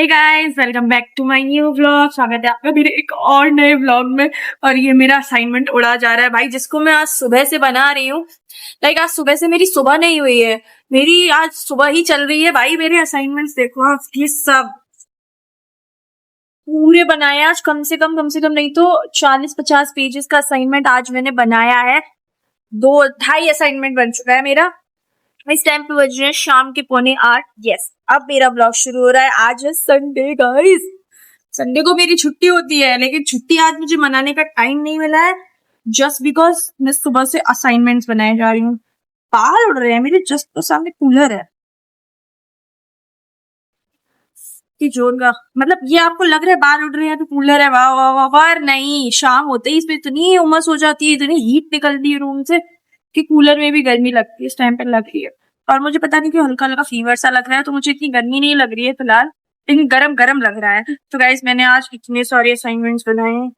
Hey guys, welcome back to my new vlog. स्वागत है आपका मेरे एक और नए व्लॉग में। और ये मेरा असाइनमेंट उड़ा जा रहा है भाई, जिसको मैं आज सुबह से बना रही हूँ। आज सुबह से मेरी सुबह नहीं हुई है, मेरी आज सुबह ही चल रही है भाई। मेरे असाइनमेंट्स देखो आप, ये सब पूरे बनाए आज। कम से कम नहीं तो 40-50 पेजेस का असाइनमेंट आज मैंने बनाया है। 2-2.5 असाइनमेंट बन चुका है मेरा। इस टाइम पे बज रहे हैं शाम के 7:45। यस, अब मेरा ब्लॉग शुरू हो रहा है। आज है संडे गाइस। संडे को मेरी छुट्टी होती है, लेकिन छुट्टी आज मुझे मनाने का टाइम नहीं मिला है, जस्ट बिकॉज मैं सुबह से असाइनमेंट्स बनाए जा रही हूँ। बाल उड़ रहे हैं मेरे, जस्ट तो सामने कूलर है कि जोर का मतलब। ये आपको लग रहा है बाल उड़ रहे हैं तो कूलर है, वाह वाह वाह वाह। नहीं, शाम होते ही इसमें इतनी उमस हो जाती है, इतनी हीट निकलती है रूम से कि कूलर में भी गर्मी लगती है। इस टाइम पे लग रही है, और मुझे पता नहीं क्यों हल्का हल्का फीवर सा लग रहा है। तो मुझे इतनी गर्मी नहीं लग रही है फिलहाल, लेकिन गरम गरम लग रहा है। तो गाइस, मैंने आज इतने सारे असाइनमेंट्स बनाए हैं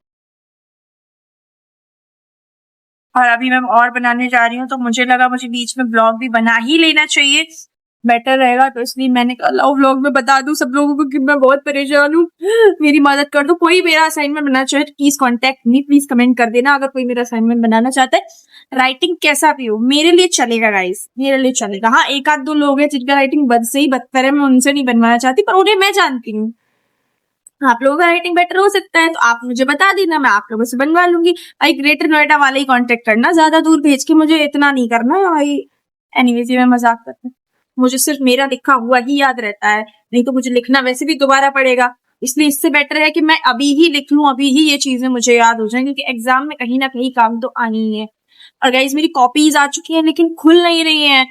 और अभी मैं और बनाने जा रही हूँ। तो मुझे लगा मुझे बीच में ब्लॉग भी बना ही लेना चाहिए, बेटर रहेगा। तो इसलिए मैंने कहा लाओ व्लॉग में बता दूं सब लोगों को कि मैं बहुत परेशान हूँ, मेरी मदद कर दो। कोई मेरा असाइनमेंट बनाना चाहे तो please contact me, please comment कर देना अगर कोई मेरा असाइनमेंट बनाना चाहता है। राइटिंग कैसा भी हो मेरे लिए चलेगा गाइस, मेरे लिए चलेगा। हाँ, एक आध दो लोग हैं जिनका राइटिंग बद से ही बदतर है, मैं उनसे नहीं बनवाना चाहती, पर उन्हें मैं जानती हूँ। आप लोगों का राइटिंग बेटर हो सकता है तो आप मुझे बता देना, मैं आप लोगों से बनवा लूंगी भाई। ग्रेटर नोएडा वाले ही कांटेक्ट करना, ज्यादा दूर भेज के मुझे इतना नहीं करना भाई। एनीवेज, ये मैं मजाक करता हूँ। मुझे सिर्फ मेरा लिखा हुआ ही याद रहता है, नहीं तो मुझे लिखना वैसे भी दोबारा पड़ेगा। इसलिए इससे बेटर है कि मैं अभी ही लिख लूं, अभी ही ये चीजें मुझे याद हो जाएं, क्योंकि एग्जाम में कहीं ना कहीं काम तो आनी ही है। और गाइस, मेरी कॉपीज आ चुकी है लेकिन खुल नहीं रही है।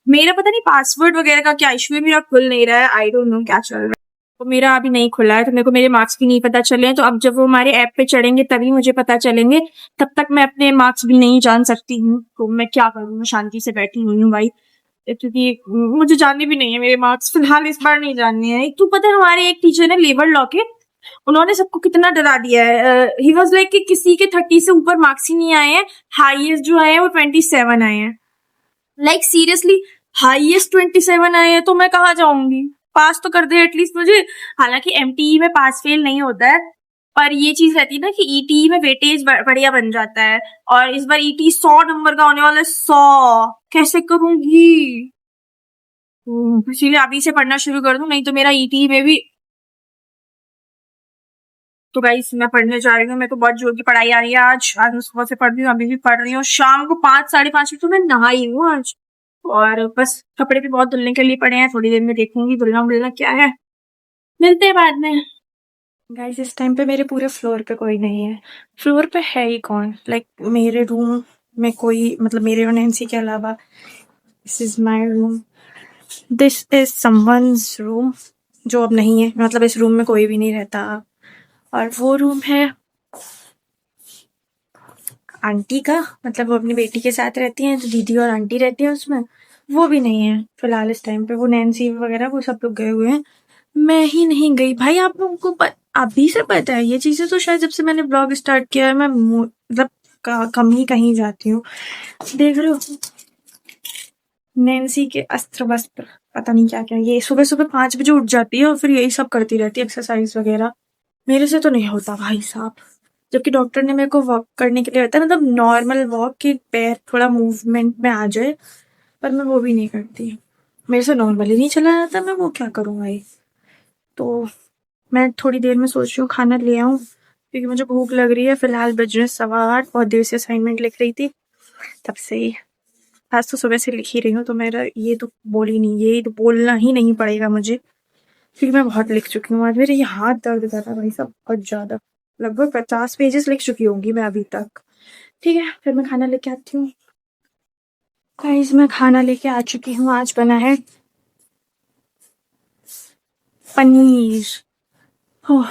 मेरा पता नहीं पासवर्ड वगैरह का क्या इशू है, मेरा खुल नहीं रहा है। आई डोंट नो क्या चल रहा है। तो मेरा अभी नहीं खुला है, तो मेरे को मेरे मार्क्स भी नहीं पता चले हैं। तो अब जब वो हमारे ऐप पे चढ़ेंगे तभी मुझे पता चलेंगे, तब तक मैं अपने मार्क्स भी नहीं जान सकती हूँ। तो मैं क्या करूँ, मैं शांति से बैठी हुई हूँ भाई, क्योंकि मुझे जानने भी नहीं है मेरे मार्क्स। फिलहाल इस बार नहीं जानने हैं। एक तो पता है, हमारे एक टीचर ने लेबर लॉ के, उन्होंने सबको कितना डरा दिया है। ही वाज लाइक कि किसी के 30 से ऊपर मार्क्स ही नहीं आए हैं, हाईएस्ट जो आए हैं वो 27 आए हैं। लाइक सीरियसली, हाईएस्ट 27 आए हैं, तो मैं कहाँ जाऊंगी। पास तो कर दे एटलीस्ट मुझे। हालांकि एमटीई में पास फेल नहीं होता है, पर ये चीज रहती है ना कि ईटीई में वेटेज बढ़िया बन जाता है। और इस बार ईटी 100 नंबर का होने वाला है। 100 कैसे करूंगी? इसीलिए अभी से पढ़ना शुरू कर दूं, नहीं तो मेरा ईटी में भी। तो गाइस, मैं पढ़ने जा रही हूँ। मेरे को बहुत जोर की पढ़ाई आ रही है आज मैं सुबह से पढ़ रही हूँ, अभी भी पढ़ रही हूँ। शाम को 5-5:30 बजे तो मैं नहाई हूँ आज। और बस कपड़े भी बहुत धुलने के लिए पड़े हैं, थोड़ी देर में देखूंगी धुलना क्या है। मिलते हैं बाद में। गाइस, इस टाइम पे मेरे पूरे फ्लोर पे कोई नहीं है। फ्लोर पे है ही कौन, मेरे रूम में कोई, मतलब मेरे और नैन्सी के अलावा। This is my room, this is someone's room जो अब नहीं है। मतलब इस रूम में कोई भी नहीं रहता। और वो रूम है आंटी का, मतलब वो अपनी बेटी के साथ रहती हैं, तो दीदी और आंटी रहती है उसमें। वो भी नहीं है फिलहाल इस टाइम पे। वो नैन्सी वगैरह वो सब लोग गए हुए हैं, मैं ही नहीं गई भाई। आप लोगों को अभी से पता है ये चीजें? तो शायद जब से मैंने ब्लॉग स्टार्ट किया है मैं मतलब कम ही कहीं जाती हूँ। देख रहे हो नैन्सी के अस्त्र वस्त्र, पता नहीं क्या क्या। ये सुबह सुबह 5 बजे उठ जाती है और फिर यही सब करती रहती है, एक्सरसाइज वगैरह। मेरे से तो नहीं होता भाई साहब। जबकि डॉक्टर ने मेरे को वॉक करने के लिए बताया, मतलब नॉर्मल वॉक, कि पैर थोड़ा मूवमेंट में आ जाए, पर मैं वो भी नहीं करती। मेरे से नॉर्मली नहीं चला जाता, मैं वो क्या करूँ भाई। तो मैं थोड़ी देर में सोच रही हूँ खाना ले आऊँ, क्योंकि मुझे भूख लग रही है। फिलहाल बज रहे 8:15, बहुत देर से असाइनमेंट लिख रही थी तब से ही। आज तो सुबह से लिख ही रही हूँ, तो मेरा ये तो बोल ही नहीं, ये तो बोलना ही नहीं पड़ेगा मुझे, क्योंकि मैं बहुत लिख चुकी हूँ। आज मेरे ये हाथ दर्द कर रहा है भाई साहब, बहुत ज्यादा। लगभग 50 पेजेस लिख चुकी होंगी मैं अभी तक। ठीक है, फिर मैं खाना लेके आती हूँ। गाइस, मैं खाना लेके आ चुकी हूँ। आज बना है पनीर। ओह,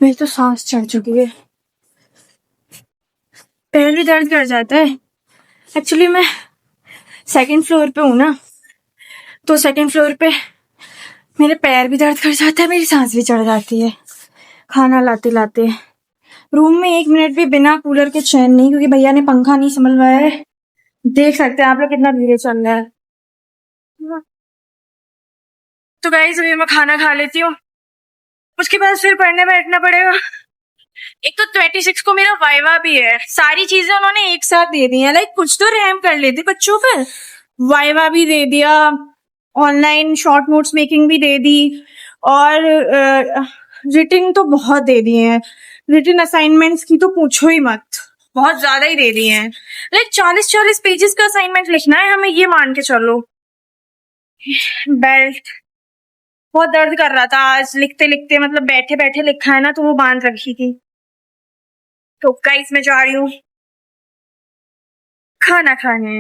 मेरी तो सांस चढ़ चुकी है, पैर भी दर्द कर जाता है। एक्चुअली मैं सेकंड फ्लोर पे हूँ ना, तो सेकंड फ्लोर पे मेरे पैर भी दर्द कर जाता है, मेरी सांस भी चढ़ जाती है खाना लाते लाते। रूम में 1 मिनट भी बिना कूलर के चैन नहीं, क्योंकि भैया ने पंखा नहीं संभलवाया है। देख सकते हैं आप लोग कितना धीरे चल रहा है। तो गाइस, अभी मैं खाना खा लेती हूँ, उसके बाद फिर पढ़ने बैठना पड़ेगा। एक तो 26 को मेरा वाइवा भी है, सारी चीजें उन्होंने एक साथ दे दी है। लाइक कुछ तो रहम कर लेते बच्चों पर। वाइवा भी दे दिया, ऑनलाइन शॉर्ट नोट्स मेकिंग भी दे दी, और रिटिंग तो बहुत दे दिए हैं। रिटिन असाइनमेंट्स की तो पूछो ही मत, बहुत ज्यादा ही दे दिए हैं। लाइक 40-40 पेजेस का असाइनमेंट लिखना है हमें, ये मान के चलो। बेल्ट बहुत दर्द कर रहा था आज लिखते लिखते, मतलब बैठे बैठे लिखा है ना, तो वो बांध रखी थी। तो गाइस मैं जा रही हूँ खाना खाने।